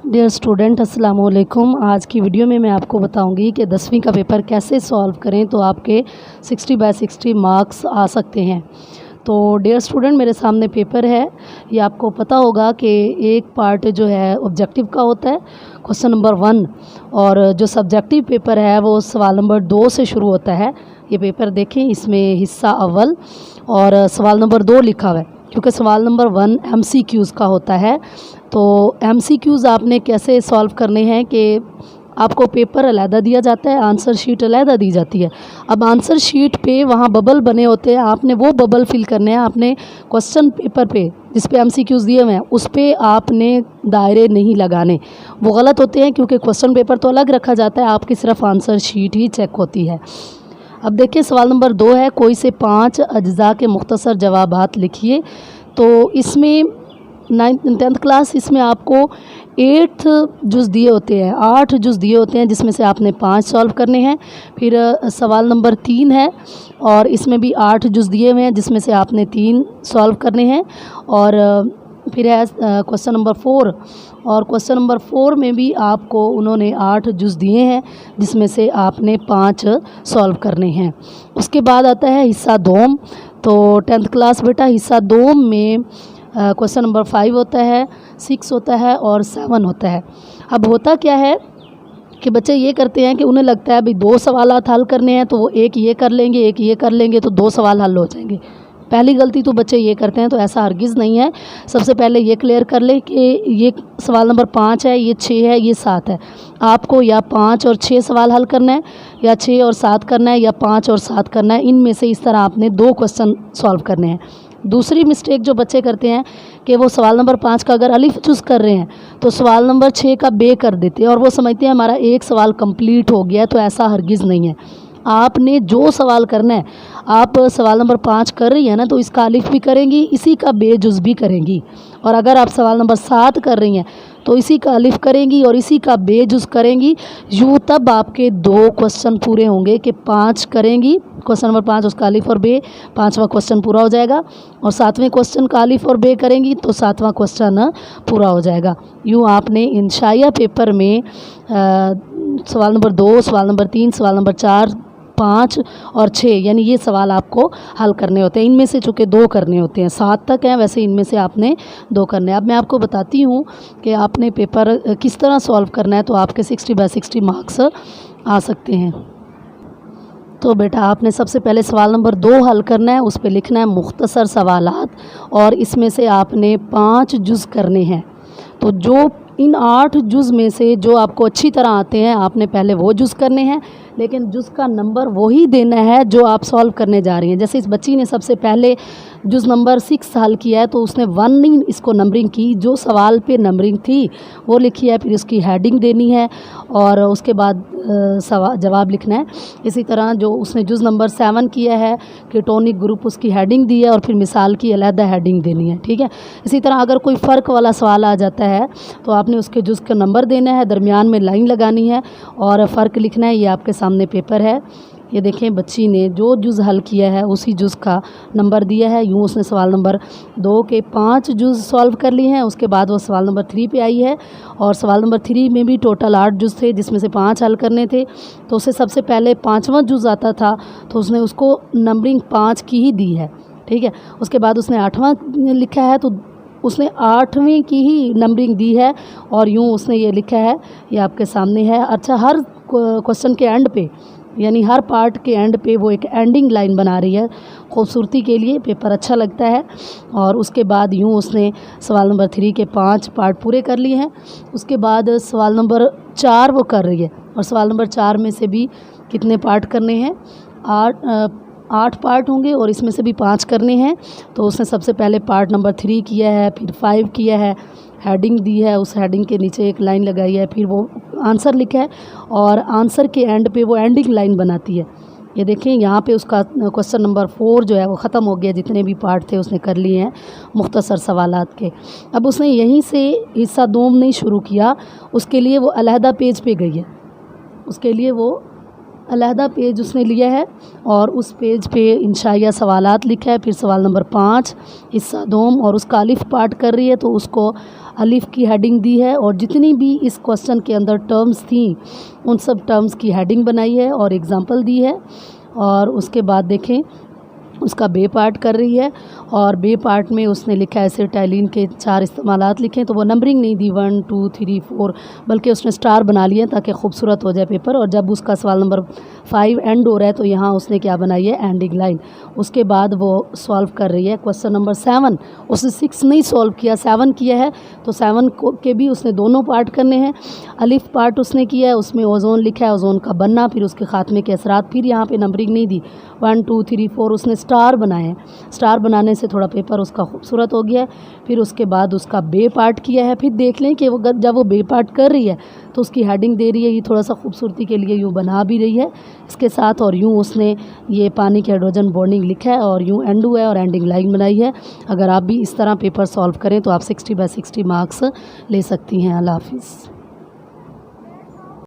Dear student अस्सलाम वालेकुम। आज की वीडियो में मैं आपको बताऊंगी कि 10वीं का पेपर कैसे सॉल्व करें तो आपके 60 बाय 60 मार्क्स आ सकते हैं। तो डियर स्टूडेंट, मेरे सामने पेपर है। ये आपको पता होगा कि एक पार्ट जो है ऑब्जेक्टिव का होता है, क्वेश्चन नंबर 1, और जो सब्जेक्टिव पेपर है वो सवाल नंबर 2 से शुरू होता है। ये पेपर देखें, इसमें हिस्सा अव्वल और सवाल नंबर 2 लिखा हुआ है, क्योंकि सवाल नंबर 1 MCQs का होता है। तो MCQs आपने कैसे सॉल्व करने हैं कि आपको पेपर अलहदा दिया जाता है, आंसर शीट अलहदा दी जाती है। अब आंसर शीट पे वहाँ बबल बने होते हैं, आपने वो बबल फिल करने हैं। आपने क्वेश्चन पेपर पे जिस पे MCQs दिए हुए हैं उस पे आपने दायरे नहीं लगाने, वो गलत होते हैं, क्योंकि क्वेश्चन पेपर तो अलग रखा जाता है, आपकी सिर्फ आंसर शीट ही चेक होती है। अब देखिए, सवाल नंबर 2 है, कोई से 5 अज्जा के मुख्तसर जवाबात लिखिए। तो इसमें 10th क्लास, इसमें आपको 8 जुज़ दिए होते हैं, 8 जुज़ दिए होते हैं, जिसमें से आपने 5 सॉल्व करने हैं। फिर सवाल नंबर 3 है और इसमें भी 8 जुज़ दिए हुए हैं, जिसमें से आपने 3 सॉल्व करने हैं। और फिर है क्वेश्चन नंबर 4, और क्वेश्चन नंबर 4 में भी आपको उन्होंने 8 जुज़ दिए हैं, जिसमें से आपने 5 सॉल्व करने हैं। उसके बाद आता है हिस्सा 2। तो 10th क्लास बेटा, हिस्सा 2 में क्वेश्चन नंबर 5 होता है, 6 होता है और 7 होता है। अब होता क्या है कि बच्चे ये करते हैं कि उन्हें लगता है भाई 2 सवालात हल करने हैं, तो वो एक ये कर लेंगे, एक ये कर लेंगे, तो 2 सवाल हल हो जाएंगे। पहली गलती तो बच्चे ये करते हैं, तो ऐसा हरगिज़ नहीं है। सबसे पहले ये क्लियर कर लें कि ये सवाल नंबर 5 है, ये 6 है, ये 7 है। आपको या 5 और 6 सवाल हल करना है, या 6 और 7 करना है, या 5 और 7 करना है। इनमें से इस तरह आपने 2 क्वेश्चन सॉल्व करने हैं। दूसरी मिस्टेक जो बच्चे करते हैं कि वो सवाल नंबर 5 का अगर अलिफ चूज़ कर रहे हैं तो सवाल नंबर 6 का बे कर देते हैं, और वो समझते हैं हमारा एक सवाल कंप्लीट हो गया है। तो ऐसा हरगिज़ नहीं है। आपने जो सवाल करना है, आप सवाल नंबर 5 कर रही हैं ना, तो इसका अलिफ भी करेंगी, इसी का बे जुज़ भी करेंगी। और अगर आप सवाल नंबर 7 कर रही हैं तो इसी का अलिफ करेंगी और इसी का बे जुज़ करेंगी। यूँ तब आपके 2 क्वेश्चन पूरे होंगे कि 5 करेंगी क्वेश्चन नंबर 5, उसका अलिफ और बे, 5वां क्वेश्चन पूरा हो जाएगा। और 7वें क्वेश्चन का अलिफ और बे करेंगी तो 7वां क्वेश्चन पूरा हो जाएगा। यूँ आपने इंशाइया पेपर में सवाल नंबर 2, सवाल नंबर 3, सवाल नंबर 4, 5 और 6, यानी ये सवाल आपको हल करने होते हैं। इनमें से चूँकि 2 करने होते हैं, 7 तक हैं, वैसे इनमें से आपने 2 करने हैं। अब मैं आपको बताती हूँ कि आपने पेपर किस तरह सॉल्व करना है, तो आपके 60 बाय 60 मार्क्स आ सकते हैं। तो बेटा, आपने सबसे पहले सवाल नंबर 2 हल करना है। उस पर लिखना है मुख्तसर सवालात, और इसमें से आपने 5 जुज़ करने हैं। तो जो इन 8 जुज़ में से जो आपको अच्छी तरह आते हैं, आपने पहले वो जुज़ करने हैं, लेकिन जुज़ का नंबर वही देना है जो आप सॉल्व करने जा रही हैं। जैसे इस बच्ची ने सबसे पहले जुज़ नंबर 6 हल किया है, तो उसने 1 नहीं इसको नंबरिंग की, जो सवाल पे नंबरिंग थी वो लिखी है। फिर उसकी हेडिंग देनी है और उसके बाद जवाब लिखना है। इसी तरह जो उसने जुज़ नंबर 7 किया है, कीटोनिक ग्रुप, उसकी हेडिंग दी है और फिर मिसाल की अलहदा हेडिंग देनी है। ठीक है। इसी तरह अगर कोई फ़र्क वाला सवाल आ जाता है तो आपने उसके जुज़ का नंबर देना है, दरमियान में लाइन लगानी है और फ़र्क लिखना है। ये आपके सामने पेपर है। ये देखें, बच्ची ने जो जुज़ हल किया है उसी जुज़ का नंबर दिया है। यूँ उसने सवाल नंबर 2 के 5 जुज़ सॉल्व कर लिए हैं। उसके बाद वो सवाल नंबर 3 पे आई है, और सवाल नंबर 3 में भी टोटल 8 जुज़ थे, जिसमें से 5 हल करने थे। तो उसे सबसे पहले 5वां जुज़ आता था, तो उसने उसको नंबरिंग 5 की ही दी है। ठीक है। उसके बाद उसने 8वां लिखा है, तो उसने 8वें की ही नंबरिंग दी है, और यूँ उसने ये लिखा है, ये आपके सामने है। अच्छा, हर क्वेश्चन के एंड पे, यानी हर पार्ट के एंड पे वो एक एंडिंग लाइन बना रही है, खूबसूरती के लिए, पेपर अच्छा लगता है। और उसके बाद यूँ उसने सवाल नंबर 3 के 5 पार्ट पूरे कर लिए हैं। उसके बाद सवाल नंबर 4 वो कर रही है, और सवाल नंबर 4 में से भी कितने पार्ट करने हैं, 8 पार्ट होंगे, और इसमें से भी 5 करने हैं। तो उसने सबसे पहले पार्ट नंबर 3 किया है, फिर 5 किया है, हेडिंग दी है, उस हेडिंग के नीचे एक लाइन लगाई है, फिर वो आंसर लिखा है, और आंसर के एंड पे वो एंडिंग लाइन बनाती है। ये देखें, यहाँ पे उसका क्वेश्चन नंबर 4 जो है वो ख़त्म हो गया। जितने भी पार्ट थे उसने कर लिए हैं मुख्तसर सवालात के। अब उसने यहीं से हिस्सा 2 नहीं शुरू किया, उसके लिए वो अलहदा पेज पे गई है। उसके लिए वो अलहदा पेज उसने लिया है, और उस पेज पे इंशाइया सवालात लिखा है। फिर सवाल नंबर 5 हिस्सा 2, और उसका अलिफ पार्ट कर रही है, तो उसको अलिफ की हेडिंग दी है और जितनी भी इस क्वेश्चन के अंदर टर्म्स थी उन सब टर्म्स की हेडिंग बनाई है और एग्जांपल दी है। और उसके बाद देखें उसका बे पार्ट कर रही है और बे पार्ट में उसने लिखा है एसिटाइलिन के 4 इस्तेमालात लिखे, तो वो नंबरिंग नहीं दी 1 2 3 4 बल्कि उसने स्टार बना लिए ताकि खूबसूरत हो जाए पेपर। और जब उसका सवाल नंबर 5 एंड हो रहा है तो यहाँ उसने क्या बनाई है, एंडिंग लाइन। उसके बाद वो सॉल्व कर रही है क्वेश्चन नंबर 7। उसने 6 नहीं सॉल्व किया, 7 किया है, तो 7 के भी उसने दोनों पार्ट करने हैं। अलिफ पार्ट उसने किया है, उसमें ओजोन लिखा है, ओजोन का बनना, फिर उसके खात्मे के असरात, फिर यहाँ पे नंबरिंग नहीं दी 1 2 3 4, उसने स्टार बनाए हैं। स्टार बनाने से थोड़ा पेपर उसका खूबसूरत हो गया है। फिर उसके बाद उसका बे पार्ट किया है। फिर देख लें कि वो जब वो बे पार्ट कर रही है तो उसकी हेडिंग दे रही है, ये थोड़ा सा खूबसूरती के लिए यूँ बना भी रही है इसके साथ, और यूँ उसने ये पानी के हाइड्रोजन बॉन्डिंग लिखा है और यूँ एंड हुआ है और एंडिंग लाइन बनाई है। अगर आप भी इस तरह पेपर सॉल्व करें तो आप 60 बाय 60 मार्क्स ले सकती हैं। अल्लाह हाफिज़।